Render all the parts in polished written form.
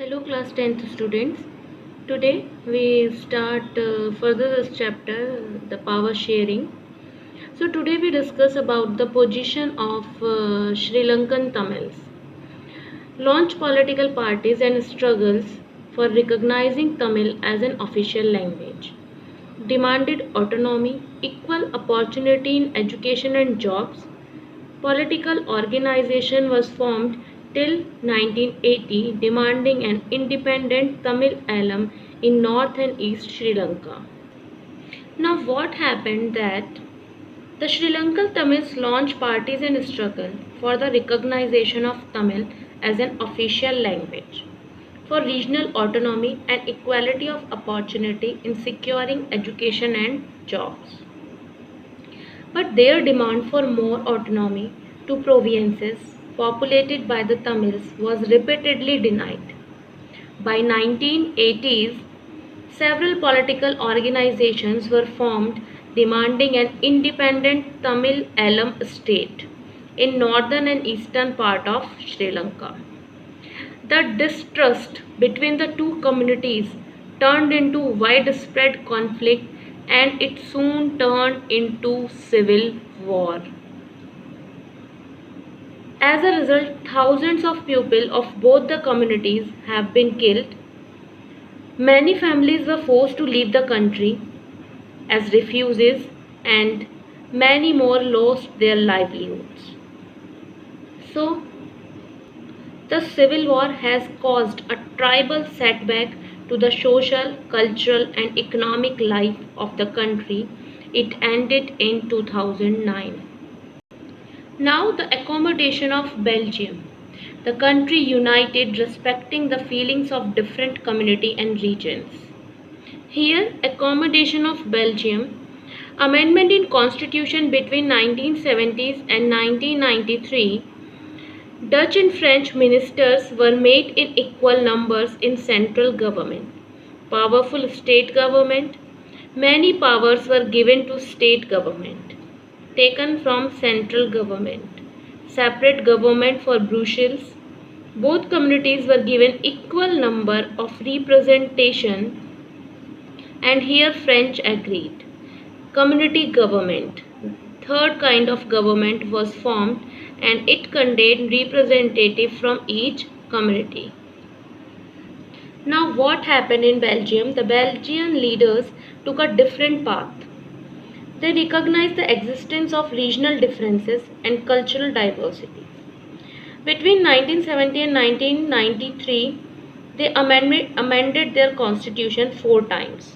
Hello class 10th students. Today we start further this chapter, the power sharing. So today we discuss about the position of Sri Lankan Tamils. Launch political parties and struggles for recognizing Tamil as an official language. Demanded autonomy, equal opportunity in education and jobs. Political organization was formed till 1980 demanding an independent Tamil Elam in North and East Sri Lanka. Now what happened that the Sri Lankan Tamils launched parties and struggle for the recognition of Tamil as an official language, for regional autonomy and equality of opportunity in securing education and jobs. But their demand for more autonomy to provinces populated by the Tamils was repeatedly denied. By 1980s, several political organizations were formed demanding an independent Tamil Elam state in northern and eastern part of Sri Lanka. The distrust between the two communities turned into widespread conflict and it soon turned into civil war. As a result, thousands of people of both the communities have been killed. Many families were forced to leave the country as refugees and many more lost their livelihoods. So, the civil war has caused a tribal setback to the social, cultural and economic life of the country. It ended in 2009. Now the accommodation of Belgium. The country united respecting the feelings of different community and regions. Here, accommodation of Belgium. Amendment in Constitution between 1970s and 1993. Dutch and French ministers were made in equal numbers in central government. Powerful state government. Many powers were given to state government, taken from central government. Separate government for Brussels. Both communities were given equal number of representation and here French agreed. Community government. Third kind of government was formed and it contained representative from each community. Now what happened in Belgium? The Belgian leaders took a different path. They recognized the existence of regional differences and cultural diversity. Between 1970 and 1993, they amended their constitution 4 times.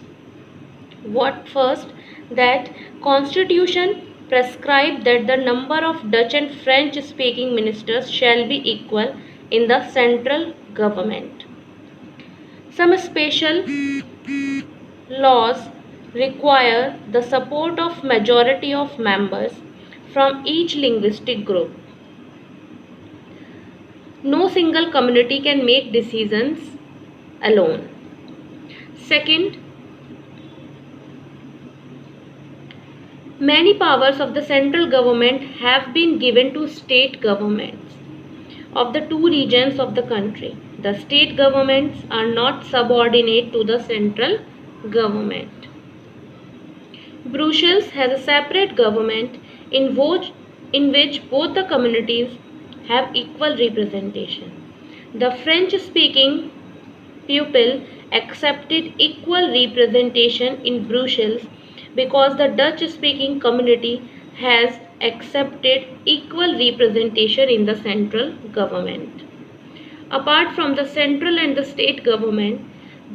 What first? That constitution prescribed that the number of Dutch and French speaking ministers shall be equal in the central government. Some special laws require the support of majority of members from each linguistic group. No single community can make decisions alone. Second, many powers of the central government have been given to state governments of the two regions of the country. The state governments are not subordinate to the central government. Brussels has a separate government in which both the communities have equal representation. The French-speaking people accepted equal representation in Brussels because the Dutch-speaking community has accepted equal representation in the central government. Apart from the central and the state government,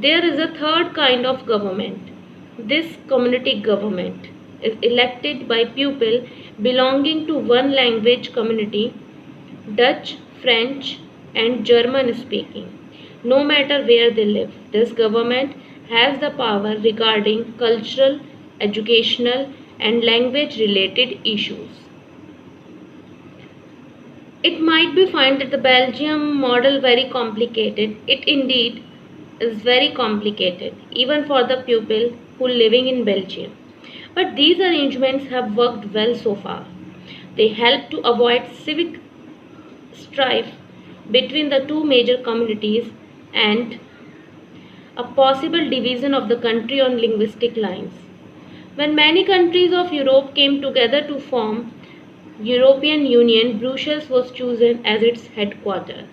there is a third kind of government. This community government is elected by people belonging to one language community, Dutch, French and German speaking, no matter where they live. This government has the power regarding cultural, educational and language related issues. It might be found that the Belgium model very complicated. It indeed is very complicated, even for the people who are living in Belgium. But these arrangements have worked well so far. They help to avoid civic strife between the two major communities and a possible division of the country on linguistic lines. When many countries of Europe came together to form European Union, Brussels was chosen as its headquarters.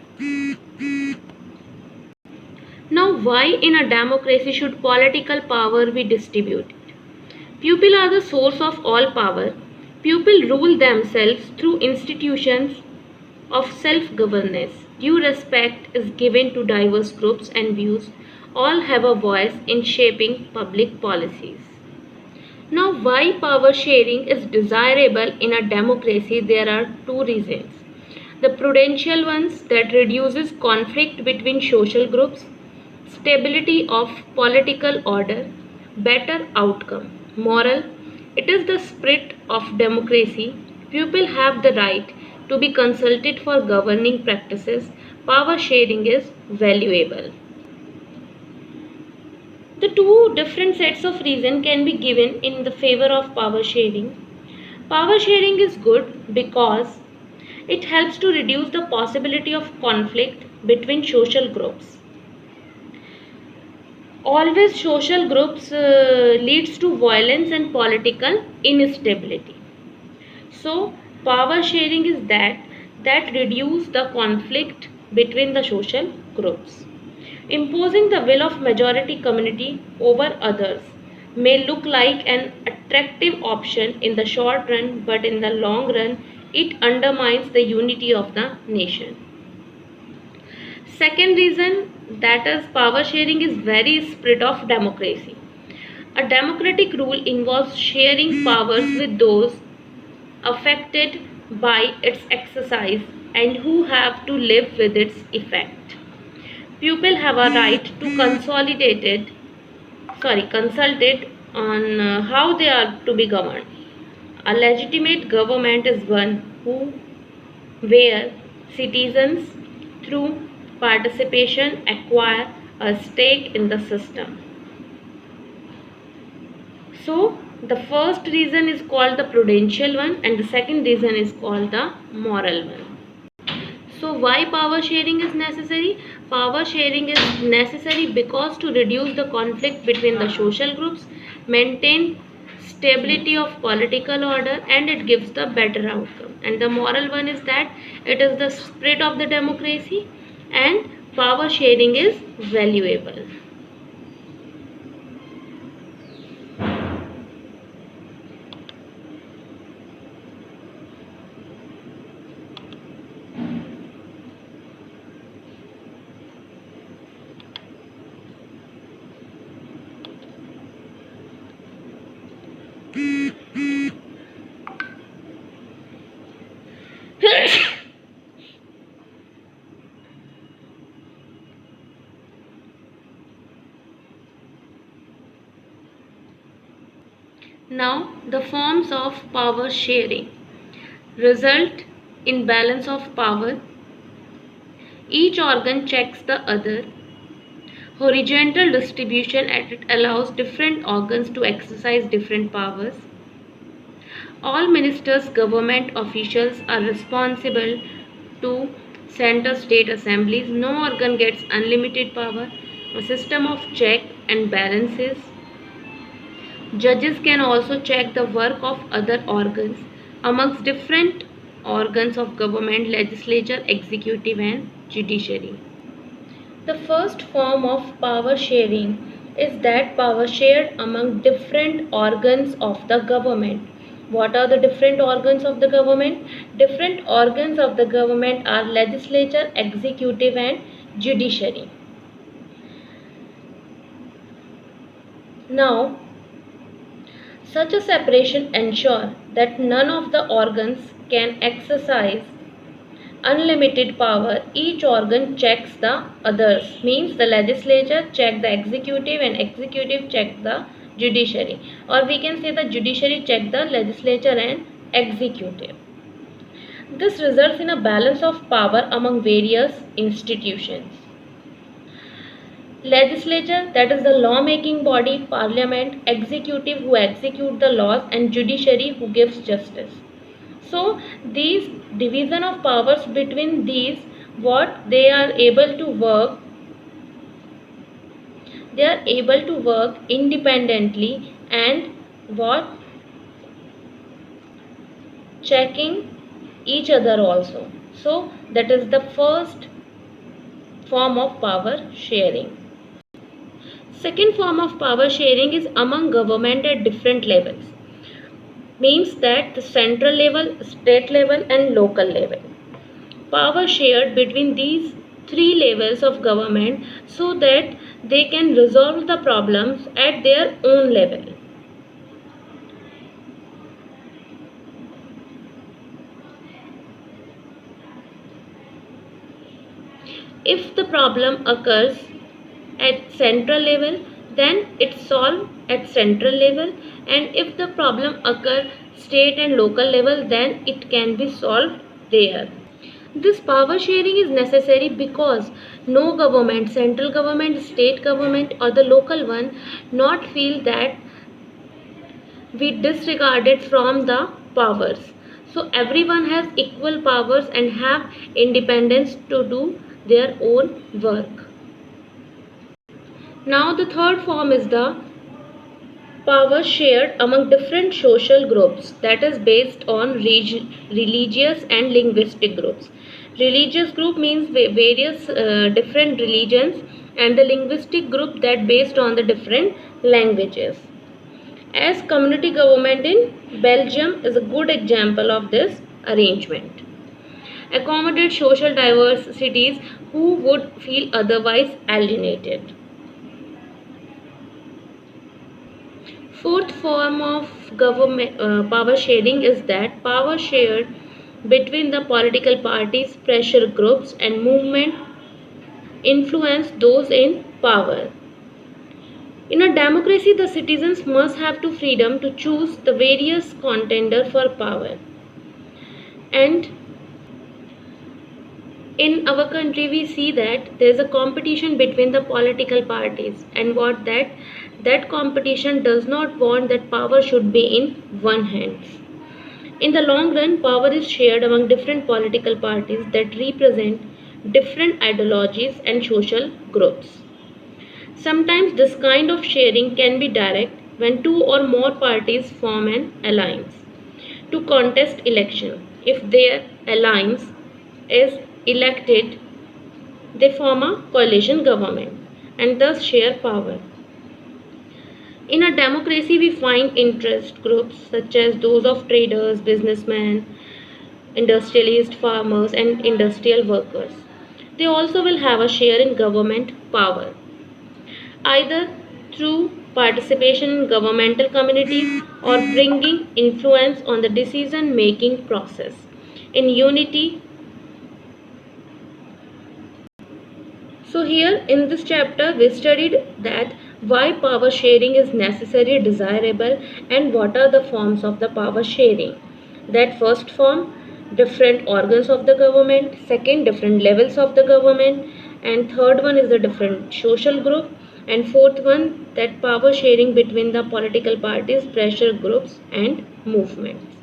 Now, why in a democracy should political power be distributed? People are the source of all power. People rule themselves through institutions of self-governance. Due respect is given to diverse groups and views. All have a voice in shaping public policies. Now, why power sharing is desirable in a democracy? There are two reasons. The prudential ones, that reduces conflict between social groups, stability of political order, better outcome. Moral, it is the spirit of democracy. People have the right to be consulted for governing practices. Power sharing is valuable. The two different sets of reason can be given in the favor of power sharing. Power sharing is good because it helps to reduce the possibility of conflict between social groups. Always social groups leads to violence and political instability. So power sharing is that reduce the conflict between the social groups. Imposing the will of majority community over others may look like an attractive option in the short run, but in the long run it undermines the unity of the nation. Second reason, that is power sharing is very spirit of democracy. A democratic rule involves sharing powers with those affected by its exercise and who have to live with its effect. People have a right to consulted on how they are to be governed. A legitimate government is one where citizens through participation acquire a stake in the system. So the first reason is called the prudential one and the second reason is called the moral one. So why power sharing is necessary? Power sharing is necessary because to reduce the conflict between the social groups, maintain stability of political order, and it gives the better outcome. And the moral one is that it is the spirit of the democracy and power sharing is valuable. Now, the forms of power sharing result in balance of power. Each organ checks the other. Horizontal distribution, and it allows different organs to exercise different powers. All ministers, government officials are responsible to center state assemblies. No organ gets unlimited power. A system of check and balances. Judges can also check the work of other organs amongst different organs of government, legislature, executive and judiciary. The first form of power sharing is that power shared among different organs of the government. What are the different organs of the government? Different organs of the government are legislature, executive and judiciary. Now, such a separation ensures that none of the organs can exercise unlimited power. Each organ checks the others. Means the legislature check the executive and executive check the judiciary. Or we can say the judiciary check the legislature and executive. This results in a balance of power among various institutions. Legislature, that is the law-making body, parliament, executive who execute the laws, and judiciary who gives justice. So these division of powers between these, what they are able to work they are able to work independently and what checking each other also. So that is the first form of power sharing. Second form of power sharing is among government at different levels. Means that the central level, state level and local level. Power shared between these three levels of government so that they can resolve the problems at their own level. If the problem occurs at central level, then it's solved at central level, and if the problem occurs state and local level, then it can be solved there. This power sharing is necessary because no government, central government, state government or the local one not feel that we disregarded from the powers. So everyone has equal powers and have independence to do their own work. Now the third form is the power shared among different social groups, that is based on religious and linguistic groups. Religious group means various different religions, and the linguistic group that based on the different languages. As community government in Belgium is a good example of this arrangement. Accommodate social diversities who would feel otherwise alienated. Fourth form of government power sharing is that power shared between the political parties, pressure groups and movement influence those in power. In a democracy, the citizens must have to freedom to choose the various contender for power. And in our country, we see that there is a competition between the political parties, and that competition does not want that power should be in one hand. In the long run, power is shared among different political parties that represent different ideologies and social groups. Sometimes this kind of sharing can be direct when two or more parties form an alliance to contest election. If their alliance is elected, they form a coalition government and thus share power. In a democracy, we find interest groups such as those of traders, businessmen, industrialists, farmers, and industrial workers. They also will have a share in government power, either through participation in governmental committees or bringing influence on the decision making process. In unity, so here in this chapter we studied that why power sharing is necessary, desirable, and what are the forms of the power sharing. That first form, different organs of the government, second, different levels of the government, and third one is the different social group, and fourth one, that power sharing between the political parties, pressure groups and movements.